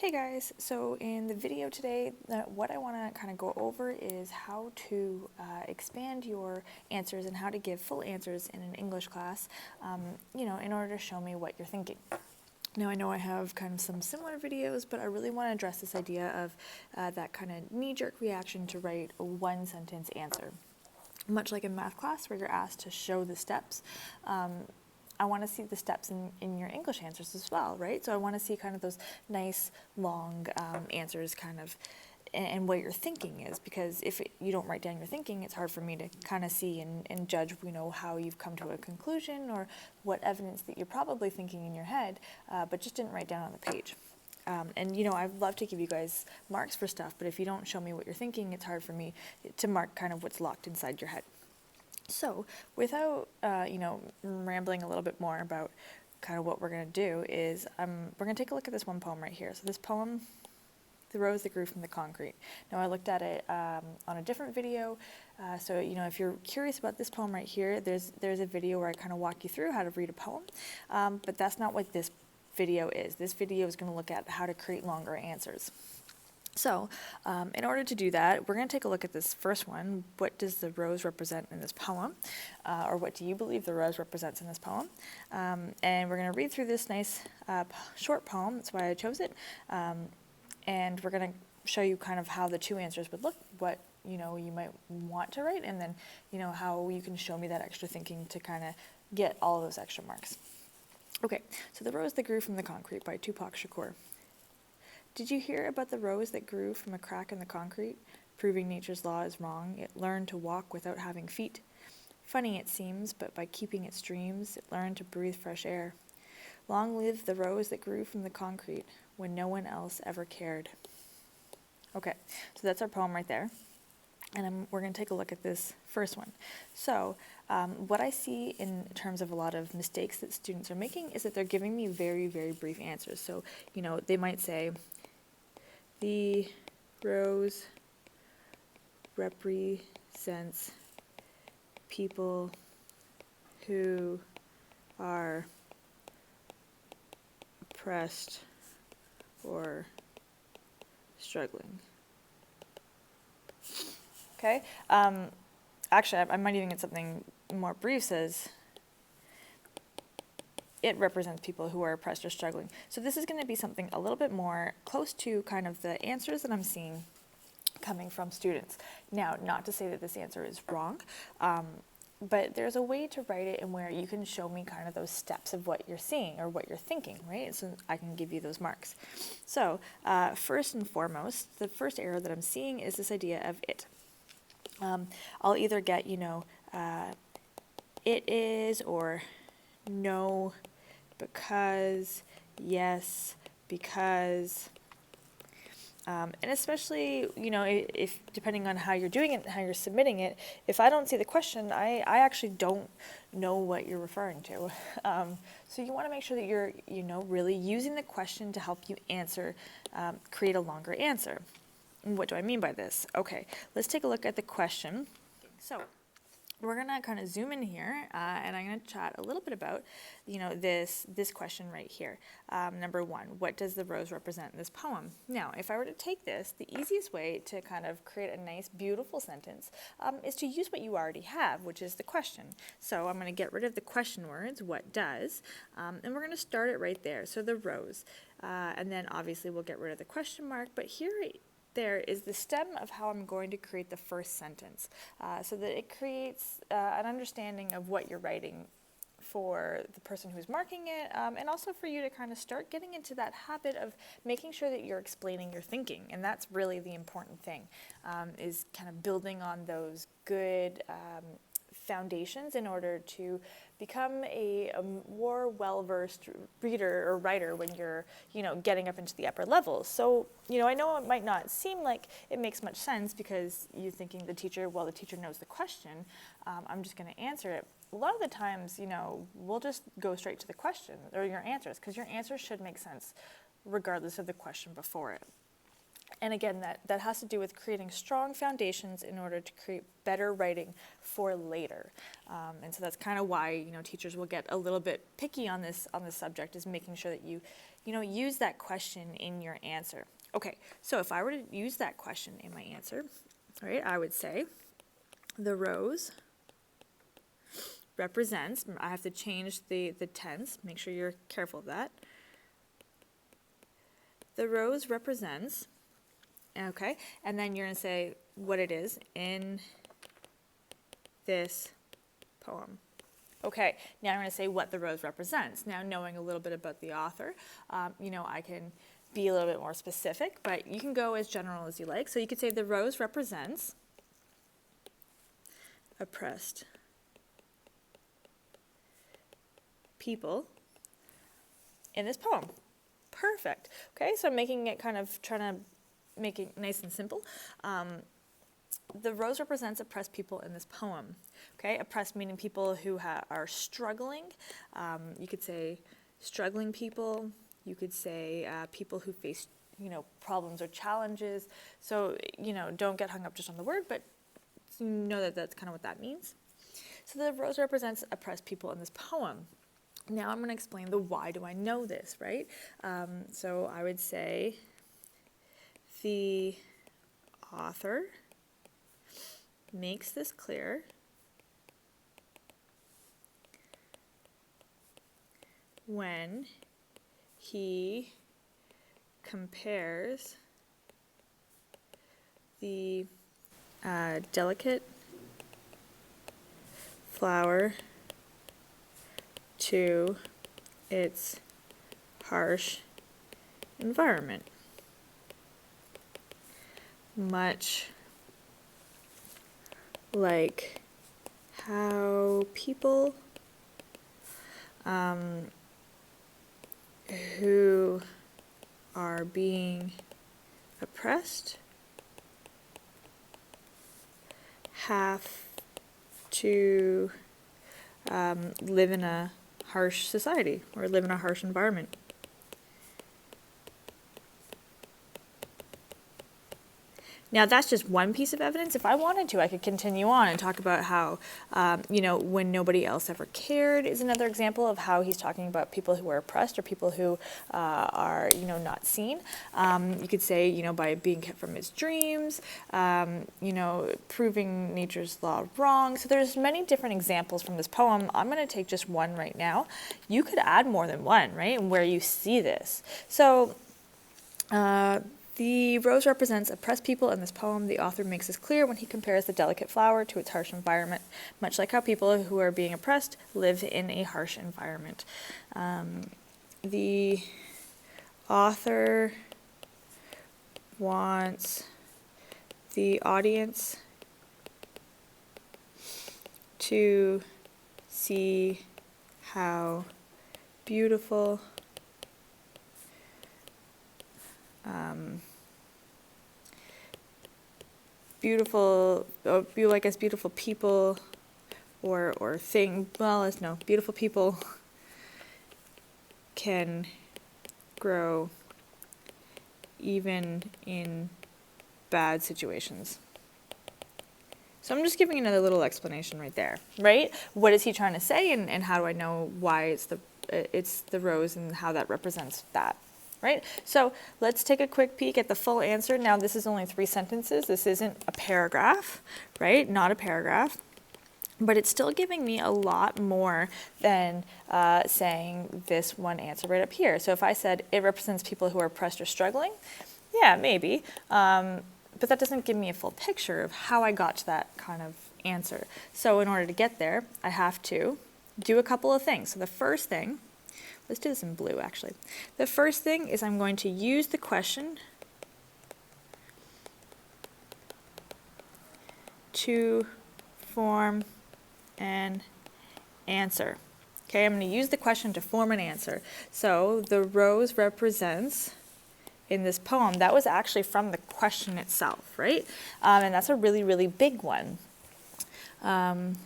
Hey guys, so in the video today, what I want to kind of go over is how to expand your answers and how to give full answers in an English class, in order to show me what you're thinking. Now I know I have kind of some similar videos, but I really want to address this idea of that kind of knee-jerk reaction to write a one-sentence answer. Much like in math class where you're asked to show the steps, I want to see the steps in your English answers as well, right? So I want to see kind of those nice, long answers kind of, and what your thinking is, because if you don't write down your thinking, it's hard for me to kind of see and judge, how you've come to a conclusion or what evidence that you're probably thinking in your head, but just didn't write down on the page. I'd love to give you guys marks for stuff, but if you don't show me what you're thinking, it's hard for me to mark kind of what's locked inside your head. So without, rambling a little bit more about kind of what we're going to do is we're going to take a look at this one poem right here. So this poem, The Rose That Grew from the Concrete. Now I looked at it on a different video. So if you're curious about this poem right here, there's a video where I kind of walk you through how to read a poem. But that's not what this video is. This video is going to look at how to create longer answers. So, in order to do that, we're going to take a look at this first one. What does the rose represent in this poem? Or what do you believe the rose represents in this poem? And we're going to read through this nice short poem. That's why I chose it. And we're going to show you kind of how the two answers would look, what you might want to write, and then how you can show me that extra thinking to kind of get all of those extra marks. Okay, so The Rose That Grew from the Concrete by Tupac Shakur. Did you hear about the rose that grew from a crack in the concrete, proving nature's law is wrong? It learned to walk without having feet. Funny it seems, but by keeping its dreams, it learned to breathe fresh air. Long live the rose that grew from the concrete, when no one else ever cared. Okay, so that's our poem right there. And we're going to take a look at this first one. So what I see in terms of a lot of mistakes that students are making is that they're giving me very, very brief answers. So, they might say, the rose represents people who are oppressed or struggling. Okay. Actually, I might even get something more brief. Says it represents people who are oppressed or struggling. So this is going to be something a little bit more close to kind of the answers that I'm seeing coming from students. Now, not to say that this answer is wrong, but there's a way to write it in where you can show me kind of those steps of what you're seeing or what you're thinking, right? So I can give you those marks. So first and foremost, the first error that I'm seeing is this idea of it. I'll either get, it is, or no, because, yes, because, and especially, if depending on how you're doing it, how you're submitting it, if I don't see the question, I actually don't know what you're referring to. So you want to make sure that you're, really using the question to help you answer, create a longer answer. What do I mean by this? Okay, let's take a look at the question. So we're going to kind of zoom in here, and I'm going to chat a little bit about, this question right here. Number one, what does the rose represent in this poem? Now, if I were to take this, the easiest way to kind of create a nice, beautiful sentence is to use what you already have, which is the question. So I'm going to get rid of the question words, what does, and we're going to start it right there. So the rose, and then obviously we'll get rid of the question mark, but here there is the stem of how I'm going to create the first sentence, so that it creates an understanding of what you're writing for the person who's marking it, and also for you to kind of start getting into that habit of making sure that you're explaining your thinking. And that's really the important thing, is kind of building on those good foundations in order to become a more well-versed reader or writer when you're, getting up into the upper levels. So, I know it might not seem like it makes much sense because you're thinking the teacher knows the question, I'm just going to answer it. A lot of the times, we'll just go straight to the question or your answers, because your answers should make sense regardless of the question before it. And again, that has to do with creating strong foundations in order to create better writing for later. And so that's kind of why, teachers will get a little bit picky on this subject, is making sure that you use that question in your answer. Okay, so if I were to use that question in my answer, all right, I would say the rose represents, I have to change the tense, make sure you're careful of that. The rose represents, okay, and then you're going to say what it is in this poem. Okay, now I'm going to say what the rose represents. Now, knowing a little bit about the author, I can be a little bit more specific, but you can go as general as you like. So you could say the rose represents oppressed people in this poem. Perfect. Okay, so I'm making it trying to make it nice and simple. The rose represents oppressed people in this poem. Okay, oppressed meaning people who are struggling. You could say struggling people. You could say people who face, problems or challenges. So, don't get hung up just on the word, but know that that's kind of what that means. So the rose represents oppressed people in this poem. Now I'm going to explain the why do I know this, right? So I would say the author makes this clear when he compares the delicate flower to its harsh environment, much like how people who are being oppressed have to live in a harsh society or live in a harsh environment. Now, that's just one piece of evidence. If I wanted to, I could continue on and talk about how, when nobody else ever cared is another example of how he's talking about people who are oppressed or people who are, not seen. You could say, by being kept from his dreams, proving nature's law wrong. So there's many different examples from this poem. I'm going to take just one right now. You could add more than one, right, where you see this. So, the rose represents oppressed people in this poem. The author makes this clear when he compares the delicate flower to its harsh environment, much like how people who are being oppressed live in a harsh environment. The author wants the audience to see how beautiful beautiful people or thing, beautiful people can grow even in bad situations. So I'm just giving another little explanation right there, right? What is he trying to say, and how do I know why it's the rose and how that represents that? Right? So let's take a quick peek at the full answer. Now, this is only 3 sentences. This isn't a paragraph, right? Not a paragraph. But it's still giving me a lot more than saying this one answer right up here. So if I said it represents people who are oppressed or struggling, yeah, maybe. But that doesn't give me a full picture of how I got to that kind of answer. So in order to get there, I have to do a couple of things. So the first thing, let's do this in blue, actually. The first thing is I'm going to use the question to form an answer. Okay, I'm going to use the question to form an answer. So the rose represents, in this poem, that was actually from the question itself, right? And that's a really, really big one. Then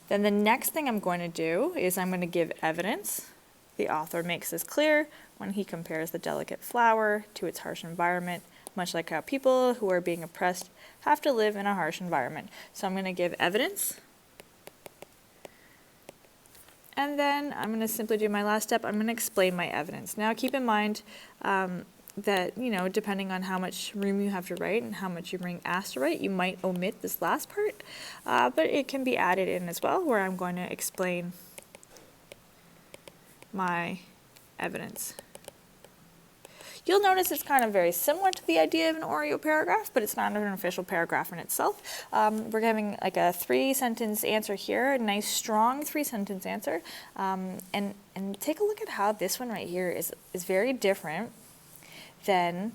the next thing I'm going to do is I'm going to give evidence. The author makes this clear when he compares the delicate flower to its harsh environment, much like how people who are being oppressed have to live in a harsh environment. So I'm going to give evidence. And then I'm going to simply do my last step. I'm going to explain my evidence. Now keep in mind that, depending on how much room you have to write and how much you're being asked to write, you might omit this last part, but it can be added in as well, where I'm going to explain my evidence. You'll notice it's kind of very similar to the idea of an Oreo paragraph, but it's not an official paragraph in itself. We're having like a 3-sentence answer here, a nice strong 3-sentence answer. And take a look at how this one right here is very different than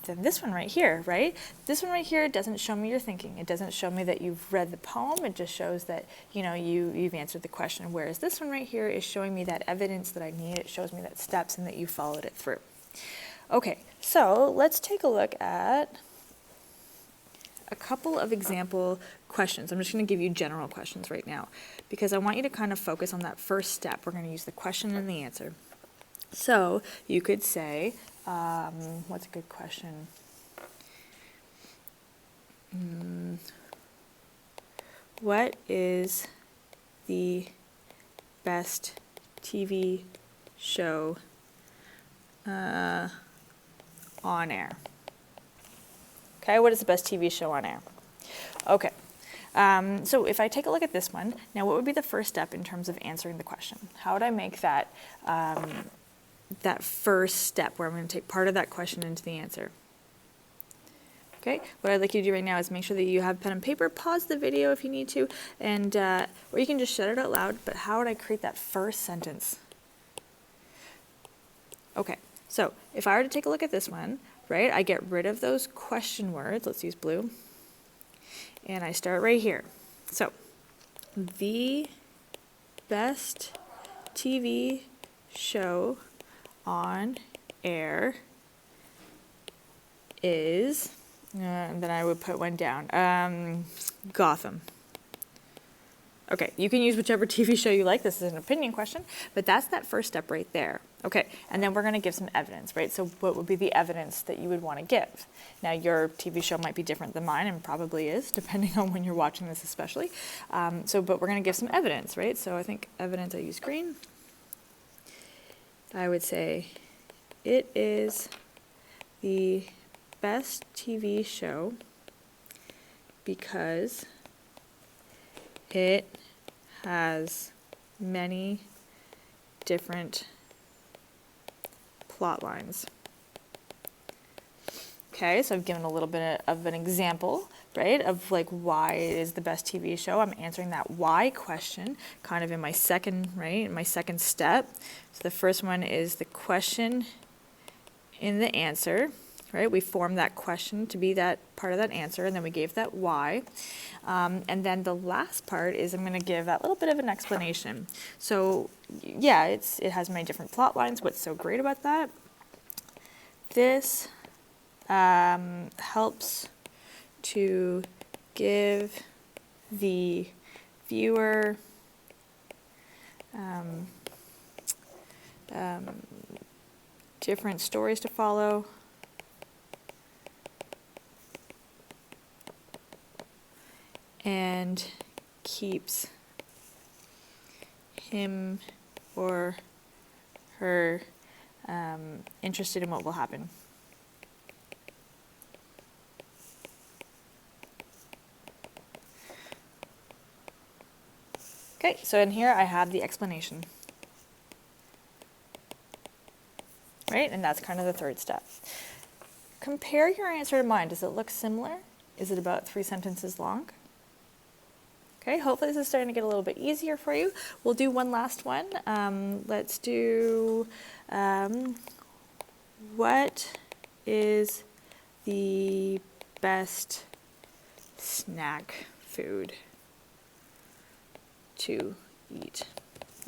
this one right here, right? This one right here doesn't show me your thinking. It doesn't show me that you've read the poem. It just shows that, you've answered the question. Whereas this one right here is showing me that evidence that I need. It shows me that steps and that you followed it through. Okay, so let's take a look at a couple of example questions. I'm just going to give you general questions right now because I want you to kind of focus on that first step. We're going to use the question and the answer. So you could say, what's a good question? What is the best TV show on air? Okay, what is the best TV show on air? Okay, so if I take a look at this one, now what would be the first step in terms of answering the question? How would I make that, that first step where I'm going to take part of that question into the answer? Okay, what I'd like you to do right now is make sure that you have pen and paper, pause the video if you need to, and or you can just shut it out loud, but how would I create that first sentence? Okay, so if I were to take a look at this one, right, I get rid of those question words, let's use blue, and I start right here. So, the best TV show on air is, and then I would put one down, Gotham. Okay, you can use whichever TV show you like. This is an opinion question, but that's that first step right there. Okay, and then we're going to give some evidence, right? So what would be the evidence that you would want to give? Now, your TV show might be different than mine, and probably is, depending on when you're watching this especially. But we're going to give some evidence, right? So I think evidence, I use green. I would say it is the best TV show because it has many different plot lines. Okay, so I've given a little bit of an example, right, of like why it is the best TV show. I'm answering that why question kind of in my second, right, in my second step. So the first one is the question in the answer, right? We formed that question to be that part of that answer, and then we gave that why. And then the last part is I'm going to give that little bit of an explanation. So yeah, it has many different plot lines. What's so great about that? This helps to give the viewer different stories to follow. And keeps him or her interested in what will happen. Okay, so in here I have the explanation. Right, and that's kind of the third step. Compare your answer to mine. Does it look similar? Is it about 3 sentences long? Okay, hopefully this is starting to get a little bit easier for you. We'll do one last one. Let's do, what is the best snack food to eat?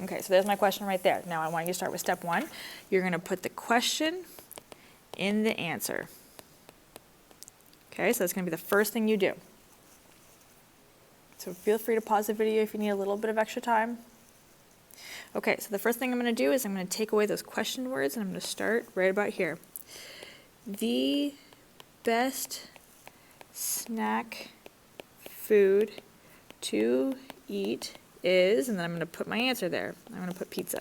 Okay, so there's my question right there. Now I want you to start with step 1. You're going to put the question in the answer. Okay, so that's going to be the first thing you do. So feel free to pause the video if you need a little bit of extra time. Okay, so the first thing I'm going to do is I'm going to take away those question words and I'm going to start right about here. The best snack food to eat is, and then I'm going to put my answer there. I'm going to put pizza.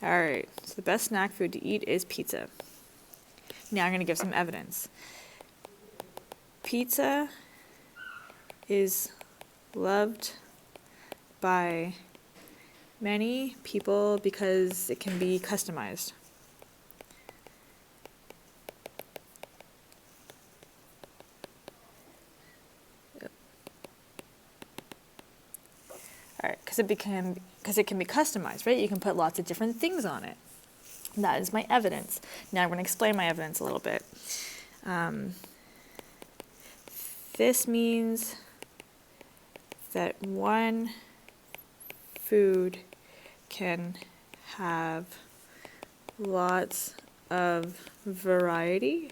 All right, so the best snack food to eat is pizza. Now I'm going to give some evidence. Pizza is loved by many people because it can be customized. All right, because it can be customized, right? You can put lots of different things on it. That is my evidence. Now I'm going to explain my evidence a little bit. This means that one food can have lots of variety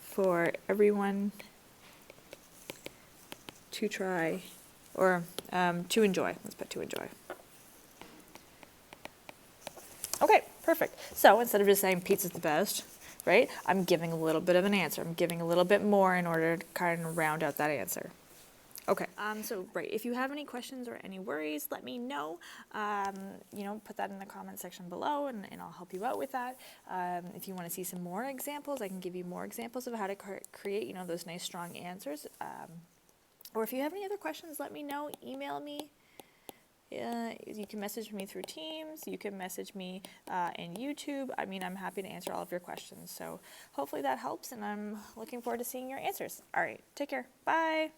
for everyone to try or to enjoy. Let's put to enjoy. Okay, perfect. So instead of just saying pizza's the best, right, I'm giving a little bit of an answer. I'm giving a little bit more in order to kind of round out that answer. Okay, so right, if you have any questions or any worries, let me know. Put that in the comment section below and I'll help you out with that. If you want to see some more examples, I can give you more examples of how to create, those nice strong answers. Or if you have any other questions, let me know. Email me. You can message me through Teams. You can message me in YouTube. I'm happy to answer all of your questions. So hopefully that helps, and I'm looking forward to seeing your answers. All right, take care. Bye.